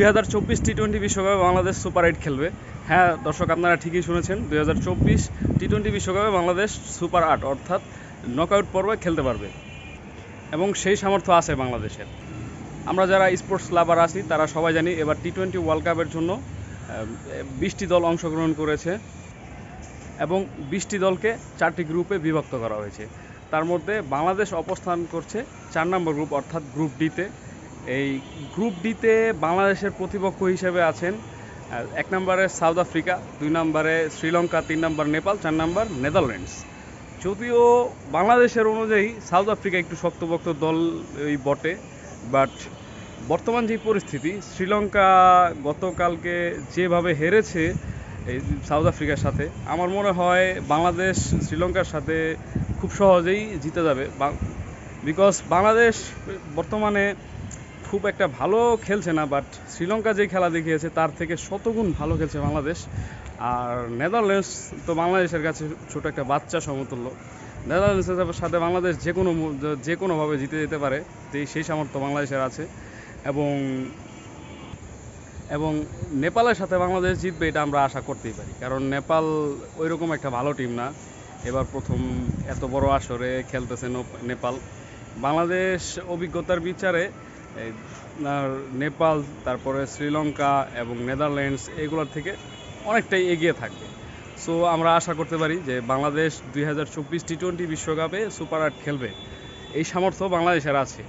2024 টি-20 বিশ্বকাপে বাংলাদেশ সুপার 8 খেলবে। হ্যাঁ দর্শক, আপনারা ঠিকই শুনেছেন, 2024 টি-20 বিশ্বকাপে বাংলাদেশ সুপার 8 অর্থাৎ নকআউট পর্বে খেলতে পারবে এবং সেই সামর্থ্য আছে বাংলাদেশের। আমরা যারা স্পোর্টস লাভার আছি তারা সবাই জানি এবার টি-20 ওয়ার্ল্ড কাপের জন্য 20টি দল অংশগ্রহণ করেছে এবং 20টি দলকে 4টি গ্রুপে বিভক্ত করা হয়েছে। তার মধ্যে বাংলাদেশ অবস্থান করছে 4 নম্বর গ্রুপ অর্থাৎ গ্রুপ ডিতে। এই গ্রুপ ডিতে বাংলাদেশের প্রতিপক্ষ হিসেবে আছেন 1 নম্বরে সাউথ আফ্রিকা, 2 নম্বরে শ্রীলঙ্কা, 3 নম্বর নেপাল, 4 নম্বর নেদারল্যান্ডস। যদিও বাংলাদেশের অনুযায়ী সাউথ আফ্রিকা একটু শক্তপোক্ত দল বটে, বাট বর্তমান যে পরিস্থিতি, শ্রীলঙ্কা গতকালকে যেভাবে হেরেছে এই সাউথ আফ্রিকার সাথে, আমার মনে হয় বাংলাদেশ শ্রীলঙ্কার সাথে খুব সহজেই জিতে যাবে। বিকজ বাংলাদেশ বর্তমানে খুব একটা ভালো খেলছে না, বাট শ্রীলঙ্কা যে খেলা দেখিয়েছে তার থেকে শতগুণ ভালো খেলছে বাংলাদেশ। আর নেদারল্যান্ডস তো বাংলাদেশের কাছে ছোট একটা বাচ্চা সমতুল্য। নেদারল্যান্ডসের সাথে বাংলাদেশ যে কোনোভাবে জিতে যেতে পারে, সেই সামর্থ্য বাংলাদেশের আছে। এবং নেপালের সাথে বাংলাদেশ জিতবে এটা আমরা আশা করতেই পারি, কারণ নেপাল ওইরকম একটা ভালো টিম না। এবার প্রথম এত বড় আসরে খেলতেছে নেপাল। বাংলাদেশ অভিজ্ঞতার বিচারে নেপাল, তারপরে শ্রীলঙ্কা এবং নেদারল্যান্ডস এগুলোর থেকে অনেকটাই এগিয়ে থাকবে। সো আমরা আশা করতে পারি যে বাংলাদেশ 2024 টি-20 বিশ্বকাপে সুপার 8 খেলবে, এই সামর্থ্য বাংলাদেশের আছে।